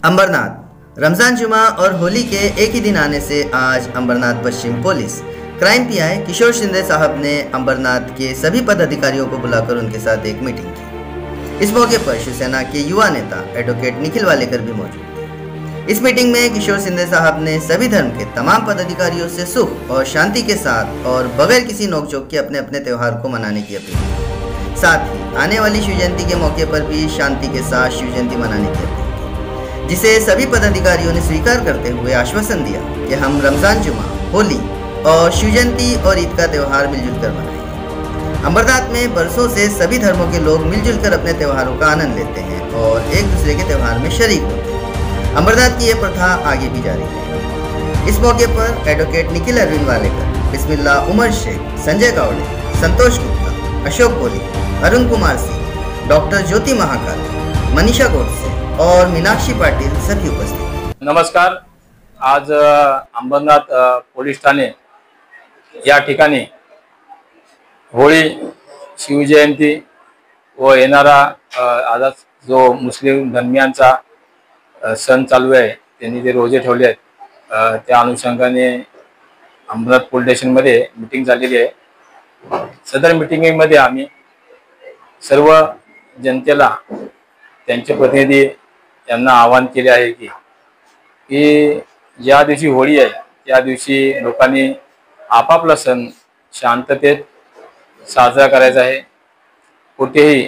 अंबरनाथ रमजान जुमा और होली के एक ही दिन आने से आज अंबरनाथ पश्चिम police crime PI Kishore Shinde साहब ने अंबरनाथ के सभी पदाधिकारियों को बुलाकर उनके साथ एक मीटिंग की। इस मौके पर शिवसेना के युवा नेता एडवोकेट निखिल वालेकर भी मौजूद थे। इस मीटिंग में किशोर शिंदे साहब ने सभी धर्म के तमाम पदाधिकारियों से सुख और शांति के साथ और बगैर किसी नोकझोंक के अपने अपने त्यौहार को मनाने की अपील की। साथ ही आने वाली शिव जयंती के मौके पर भी शांति के साथ शिव जयंती मनाने की अपील, जिसे सभी पदाधिकारियों ने स्वीकार करते हुए आश्वासन दिया कि हम रमजान जुमा, होली और शिव जयंती और ईद का त्यौहार मिलजुल कर मनाएंगे। अंबरनाथ में बरसों से सभी धर्मों के लोग मिलजुल कर अपने त्योहारों का आनंद लेते हैं और एक दूसरे के त्यौहार में शरीक होते हैं। अंबरनाथ की ये प्रथा आगे भी जारी है। इस मौके पर एडवोकेट निखिल अरविंद वालेकर, बिस्मिल्लाह उमर शेख, संजय गावड़े, संतोष गुप्ता, अशोक कोहली, अरुण कुमार सिंह, डॉक्टर ज्योति महाकाल, मनीषा गोडसे और मीनाक्षी पाटील सभी उपस्थित। नमस्कार। आज अंबरनाथ पोलीस ठाणे या ठिकाणी होळी, शिवजयंती व येणारा आज जो मुस्लिम धर्मियांचा सण चालू आहे, त्यांनी जे रोजे ठेवले आहेत त्या अनुषंगाने अंबरनाथ पोलीस स्टेशनमध्ये मीटिंग झालेली आहे। सदर मीटिंगमध्ये आम्ही सर्व जनतेला त्यांचे प्रतिनिधी यांना आवाहन केले आहे की ज्या दिवशी होळी आहे त्या दिवशी लोकांनी आपापला सण शांततेत साजरा करायचा आहे। कुठेही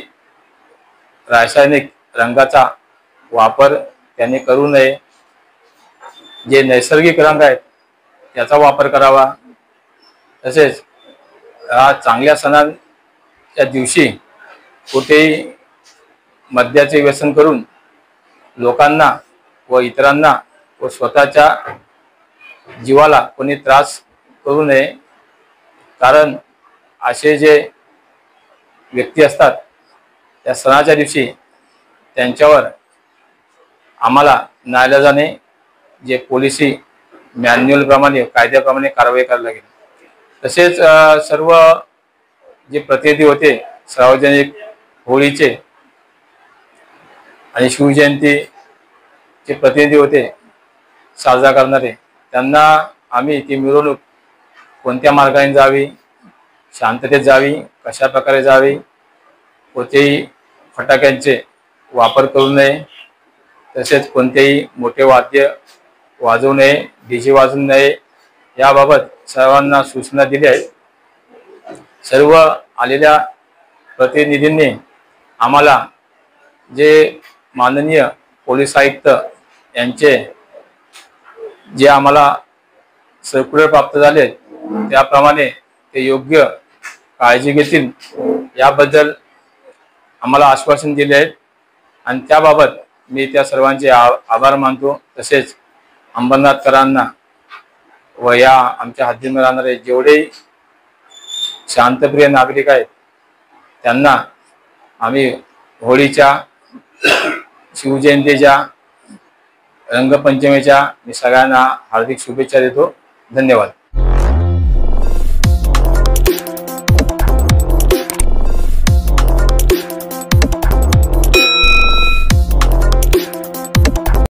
रासायनिक रंगाचा वापर त्यांनी करू नये। जे नैसर्गिक रंग आहेत त्याचा वापर करावा। तसेच या चांगल्या सणाच्या दिवशी कुठेही मद्याचे व्यसन करून लोकांना व इतरांना व स्वतःच्या जीवाला कोणी त्रास करू नये। कारण असे जे व्यक्ती असतात त्या सणाच्या दिवशी त्यांच्यावर आम्हाला न्यायालयाने जे पोलिसी मॅन्युअल प्रमाणे कायद्याप्रमाणे कारवाई करावी लागेल। तसेच सर्व जे प्रतिनिधी होते सार्वजनिक होळीचे आणि शिवजयंतीचे प्रतिनिधी होते साजरा करणारे, त्यांना आम्ही ती मिरवणूक कोणत्या मार्गाने जावी, शांततेत जावी, कशा प्रकारे जावी, कोणतेही फटाक्यांचे वापर करू नये, तसेच कोणतेही मोठे वाद्य वाजवू नये, डीजे वाजवू नये, याबाबत सर्वांना सूचना दिल्या आहेत। सर्व आलेल्या प्रतिनिधींनी आम्हाला जे माननीय पोलीस आयुक्त यांचे जे आम्हाला सर्क्युलर प्राप्त झाले त्याप्रमाणे ते योग्य काळजी घेतील याबद्दल आम्हाला आश्वासन दिले आहेत आणि त्याबाबत मी त्या सर्वांचे आभार मानतो। तसेच अंबरनाथकरांना व या आमच्या हद्दीमध्ये राहणारे जेवढे शांतप्रिय नागरिक आहेत त्यांना आम्ही होळीच्या, शिवजयंतीच्या, रंगपंचमीच्या मी सगळ्यांना हार्दिक शुभेच्छा देतो। धन्यवाद।